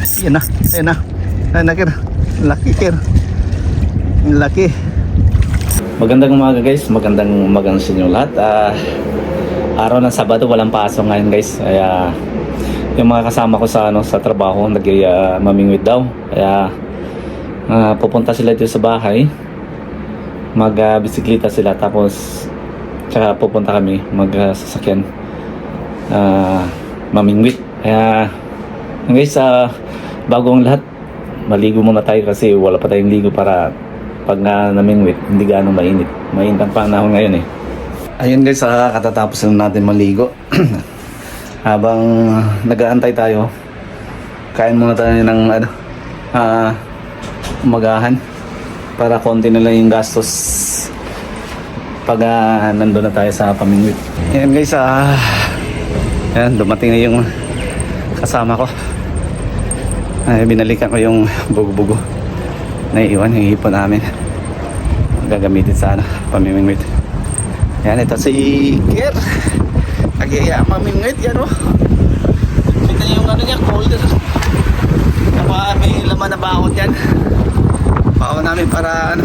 Yan na, ayan na. Ayan na, Kir. Laki, Kir. Laki. Magandang umaga guys, magandang umaga sa inyo lahat. Araw ng Sabado, walang pasok ngayon guys. Kaya yung mga kasama ko sa sa trabaho mamingwit daw. Kaya pupunta sila dito sa bahay. Magbisikleta sila tapos tsaka pupunta kami magsasakyan mamingwit. Kaya guys, bago ang lahat, maligo muna tayo kasi wala pa tayong ligo para pag namingwit hindi gaano mainit. Mainit ang panahon ngayon eh. Ayun guys, katatapos na natin maligo. Habang nag-aantay tayo, kain muna tayo ng umagahan para konti na lang yung gastos pag nandun na tayo sa pamingwit. Ayan guys, ayan, dumating na yung kasama ko. Binalikan ko yung bugo-bugo na iwan, yung hipon namin gagamitin sa pamimingwit. Yan, ito si Kir. Nagyaya mamingwit yan o. Kita yung niya, cold. May laman na bakot yan. Bawal namin para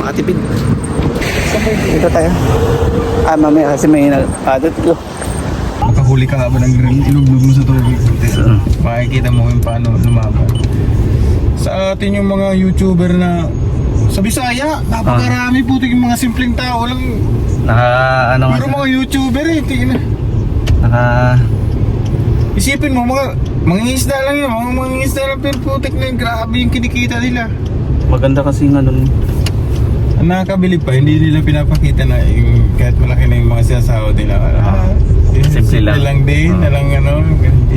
makatipid. Dito tayo. Mamaya kasi may nag-adot ko. Makahuli ka habang iluglog mo sa tubig. Makikita mo yung paano lumaban. Sa atin yung mga YouTuber na sa Bisaya, napakarami putik yung mga simpleng tao lang. Pero mga YouTuber tingnan. Isipin mo, mga isda lang yun. Mga isda lang pero putik na yung grabe yung kinikita nila. Maganda kasi nga nun. Ang nakakabilib pa, hindi nila pinapakita na yung kahit malaki na yung mga sinasawa nila. Simple lang din, hindi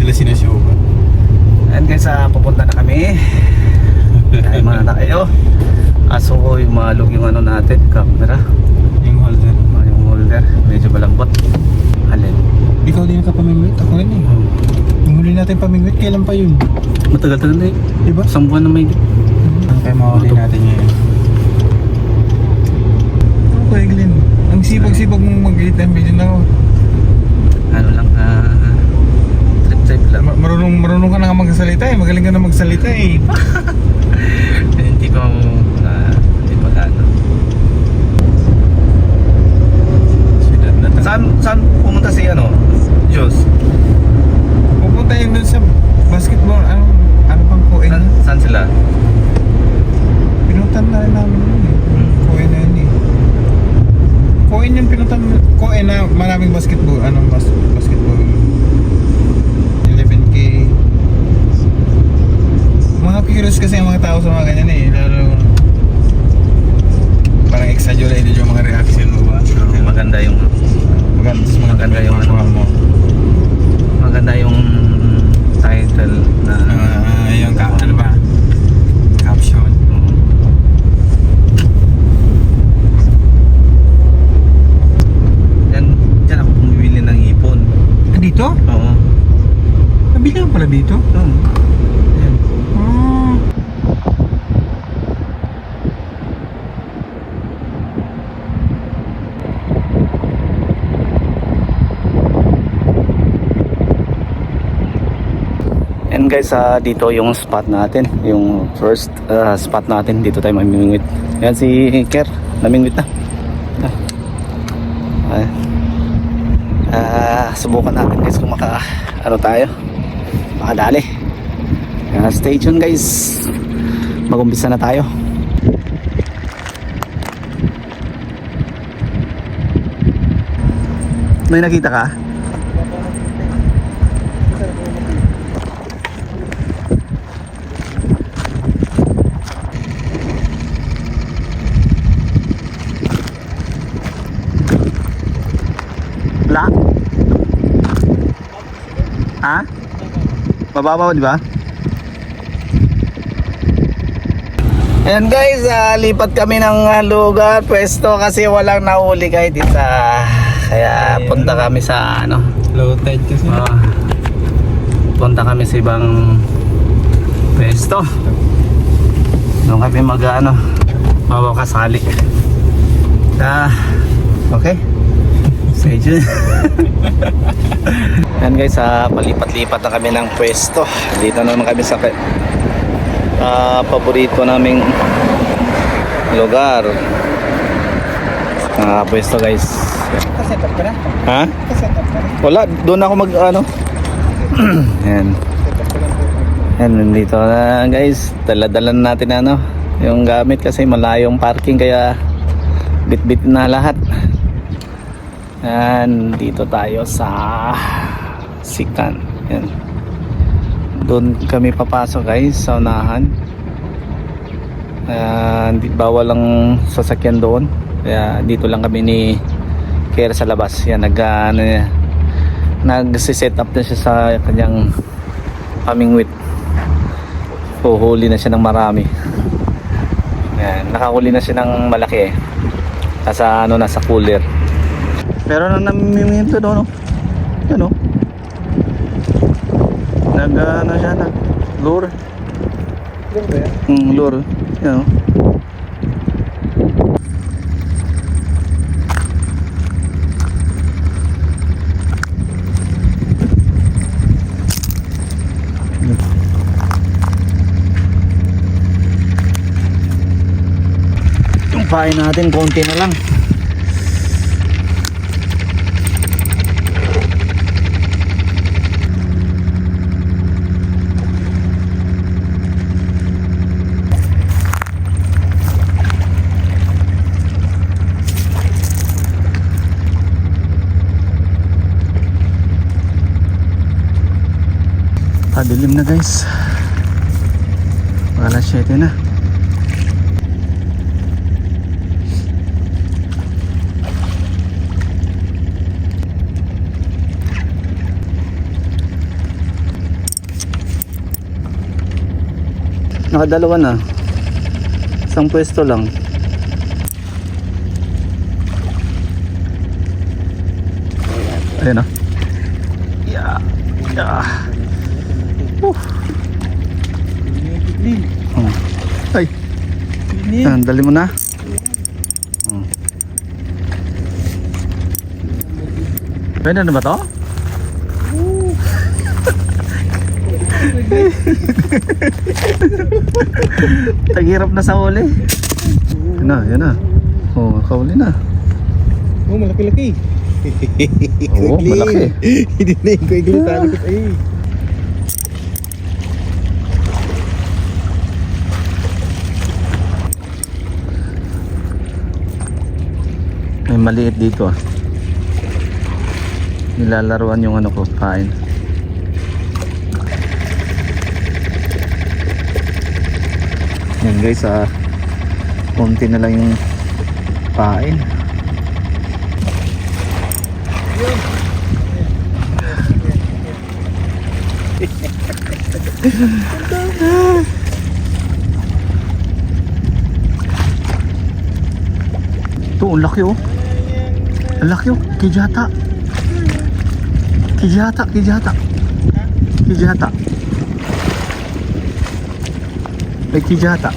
nila sinashow pa. And guys, pupunta na kami. Dahil muna tayo. Aso ko yung malog yung natin, camera. Yung holder. Yung holder, medyo malambot. Alin? Ikaw din nakapamingwit? Ako rin eh. Yung huli natin pamingwit, kailan pa yun? Matagal-tagal na eh. Diba? Isang buwan na may Kaya mahuli natin ngayon. Okay, Glenn. Ang sipag-sipag mong mag-edit ng video na ako. Ano lang, trip lang. Marunong ka na nga magsalita eh. Magaling ka na magsalita eh. Hindi ko hindi pa gano. Saan pumunta si Diyos? Pupunta yun dun sa basketball. Ano pang kuin? Saan sila? Pinutan na rin namin yun eh. Kuin na yun eh. Kuin yung pinutan. Kuin na maraming basketball. Basketball? 11K. Mga curious kasi ang mga tao sa mga ganyan eh. Lalo parang exaggerated yung mga reaction mo ba? Maganda yung maganda yung title na yung ano ba? Caption. Diyan ako bumibili ng ipon. Dito? Oo. Nabili ka pala dito? Oo. Ayan. And guys, dito yung spot natin, yung first spot natin. Dito tayo mamimingwit. Yan si Ker, namingwit na. Subukan natin guys kung tayo makadali. Stay tuned guys, mag-umpisa na tayo. May nakita ka? Wala? Ha? Mababaw, di ba? Ayan guys, lipat kami ng lugar, pwesto kasi walang nahuli kahit isa. Kaya punta kami sa Low tide kasi. Punta kami sa ibang pwesto. Doon kami mawakasali. Okay. Medyo. Yan guys, palipat-lipat na kami ng pwesto. Dito naman kami sa paborito naming lugar. Pwesto guys. Kasetup ka na? Ha? Kasetup ka na? Wala, doon ako mag ano. Yan. Yan, nandito na guys. Dala-dala natin ano, yung gamit kasi malayong parking kaya bit-bit na lahat. Yan, dito tayo sa Sikan. Yan. Doon kami papasok guys sa unahan. Bawal lang sasakyan doon. Kaya dito lang kami ni Kera sa labas. Yan, nag-set up na siya sa kanyang pamingwit. Huli na siya ng marami. Yan, nakahuli na siya ng malaki eh. Nasa ano, nasa cooler. Pero nang namiminto doon, no? Yan, no? Ano siya, lure. Lure ba yan? Lure. Yan, no? Yung pain natin, konti na lang. Dilim na guys. Alas 7 na. Nakadalawa na. Isang pwesto lang. Ayan na. Yeah. Yeah. Ay. Dali mo na. Pwede na ba to? Taghirap na sa huli. Yan na. Oh, kahuli na. Oh, malaki-laki. Oo, malaki. Hindi na yung kaiglo tayo. Ay. May maliit dito ah. Nilalaruan yung ano ko, pain. Yan guys, konti na lang yung pain. Ito, ang laki oh. Ang laki oh, kijata. Kijata. May kijata.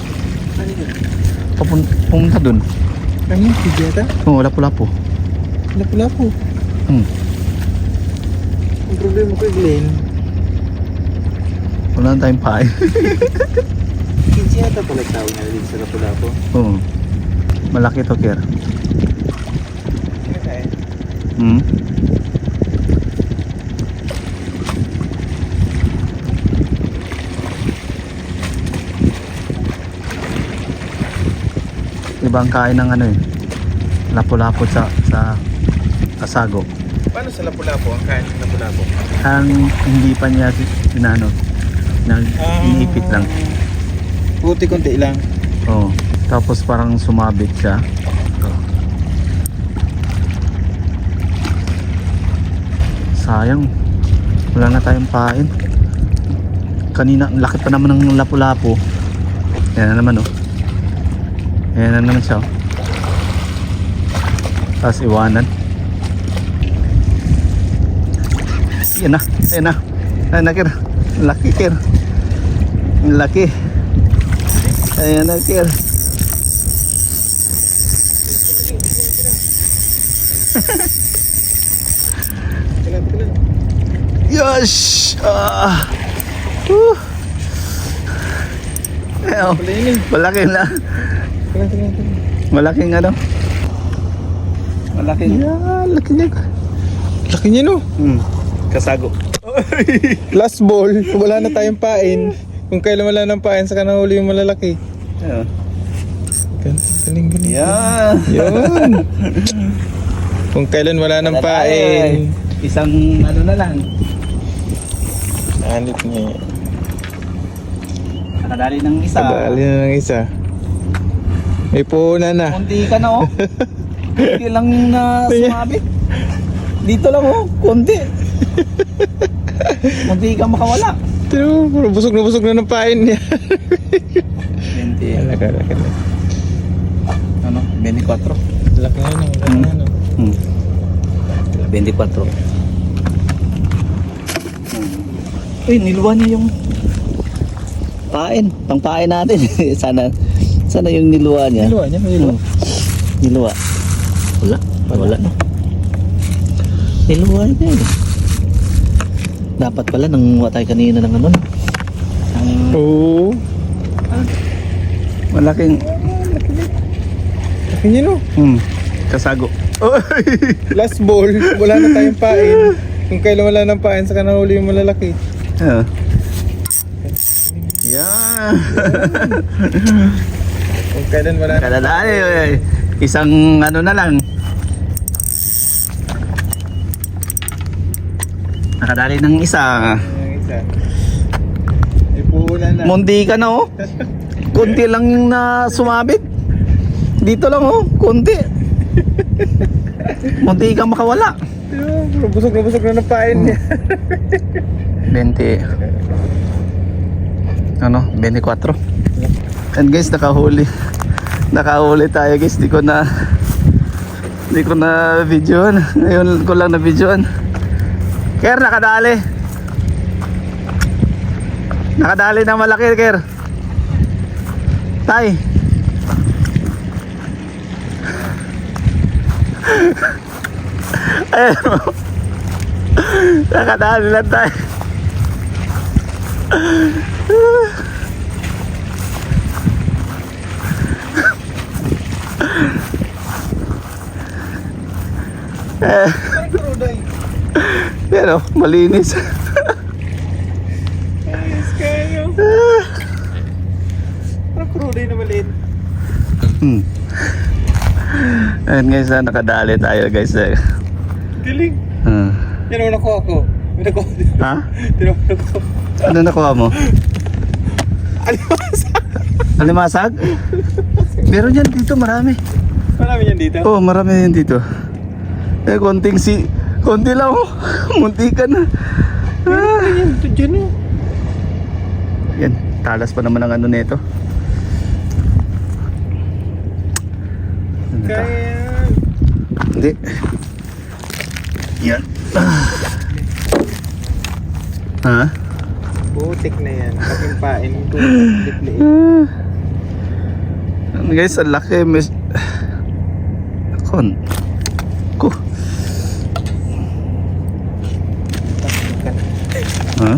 Pumunta dun. Ano yung kijata? Oo, lapu-lapu. Lapu-lapu. Ang problema ko, Glenn. Wala na tayong pain. Kijata pala tawag na rin sa lapu-lapu. Oo. Malaki to, Kier. Ano Ibang kain ng ano eh, lapu-lapu sa kasago. Paano sa lapu-lapu? Ang kain ng lapu-lapu? Ang hindi pa niya sinano, iniipit lang. Kunti-kunti lang. Oo. Tapos parang sumabit siya. Sayang. Wala na tayong pain. Kanina, ang laki pa naman ng lapu-lapu. Yan na naman oh. Yan na naman siya oh. Tapos iwanan. Yan na. Ay, nakir. Laki, Kir. Laki. Ayan na, Kir. Gosh! Ayaw. Malaki na. Malaking ano? Malaking. Yeah, laki niya. Laki niya no. Kasago. Last ball, wala na tayong pain. Kung kailan wala ng pain, saka nahuli yung malalaki. Ayaw. Galing. Yan. Yun. Kung kailan wala ng pain. Isang ano na lang. Hanip niya. Nakadali ng isa. Kadali na ng isa. May puhunan na. Kunti ka na oh. Kunti lang yung sumabit. Dito lang oh, kunti. Kunti ka makawala. Pero busog na ng pain niya. 20. Laki. Ano? 24. Laki na no. 24. Uy, niluwa niya yung pain. Pangpain natin. sana yung niluwa niya. Niluwa niya, may niluwa. Niluwa. Wala na. Niluwa niya eh. Dapat pala nang watay kanina ng ano. Oo. Malaking. Laki niya no. Kasago. Last ball, wala na tayong pain. Kung kailan wala ng pain, saka nahuli yung malalaki. Yeah. Kung kailan wala na. Kadadali. Isang ano na lang. Nakadali ng isa. Yung isa. May puhunan na. Mundi ka na oh. Kunti lang yung sumabit. Dito lang oh, kunti. Munti kang makawala. Pero busog na ng pain niya. 20. Ano? 24. And guys, nakahuli. Nakahuli tayo guys. Di ko na videoan. Ngayon ko lang na videoan. Ker, nakadali. Nakadali na malaki, Ker. Tay. Ayun. Nakadali lang tayo. Pero malinis. Ayos kayo. Parang kruday na maliit. Ayun guys, nakadali tayo guys. Galing. Yan ang nakuha ko. Ha? Tinakuha ko. Ano nakuha mo? Alimasag. Alimasag? Meron yan dito, marami. Marami yan dito. Oo, marami yan dito. Konti lang oh. Munti ka na. Yan, dyan o. Yan, talas pa naman ang ano nito. Kaya. Hindi. Yan. Ha? Putik na yan. Kapag pain ko. Liit. Guys, ang laki. Kon. Ko. Ha?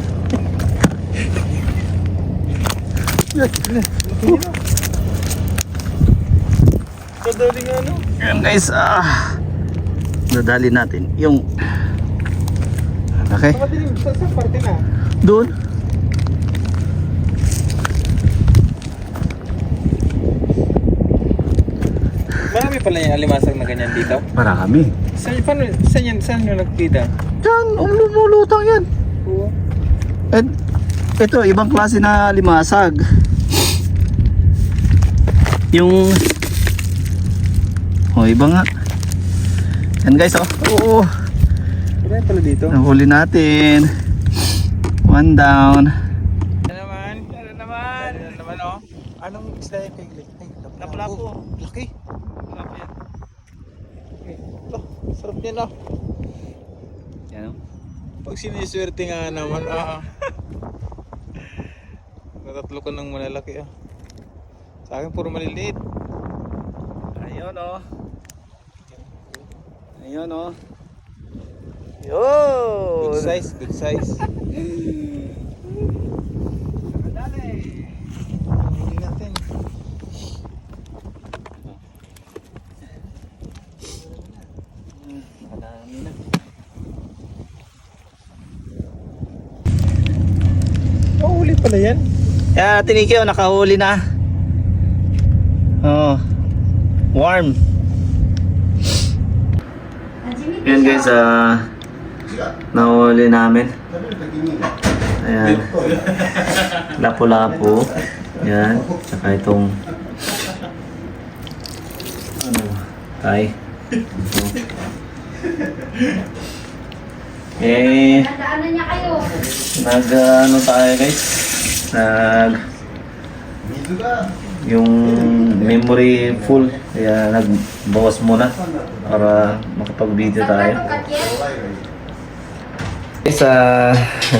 Kadali nga ano. Yan guys, nadali natin yung okay. Sa parte na. Doon. Marami pala yung alimasag na ganyan dito. Marami. Saan yung nagkita? Yan, lumulutang yan. Oo. And ito, ibang klase na limasag. Yung iba nga. Yan guys, oo. Marami pala dito. Nahuli natin. One down. Ano naman oh. Anong isda yung piglet? Ay, lapu-lapu. Laki. Laki yan. Oh, sarap niya no. Yan o. Pag siniswerte nga naman, natatlo ko ng malalaki Sa akin puro maliliit. Ayun o. Ayun o. Yo! Good size, good size. Oh, huli pala yan. Yeah, Tinikyo, nakahuli na. Oh. Warm. Yan guys, nahuli namin. Ayan. Lapu-lapu. Yan. Tsaka itong ano, tay. Ito. Eh, Tandaanan niya kayo. ano tayo guys? Yung memory full, kaya nagbawas muna para makapag-video tayo. Guys,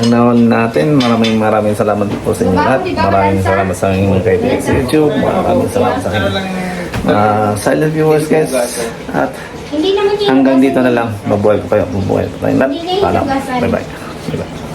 nahon natin, maraming salamat po sa inyo lahat. Maraming salamat sa inyong kaibigan sa YouTube. Maraming salamat sa aking silent viewers guys. At Hindi naman hanggang dito na lang. Mabuhay po kayo. Mabuhay po tayo lahat. Paalam. Bye bye.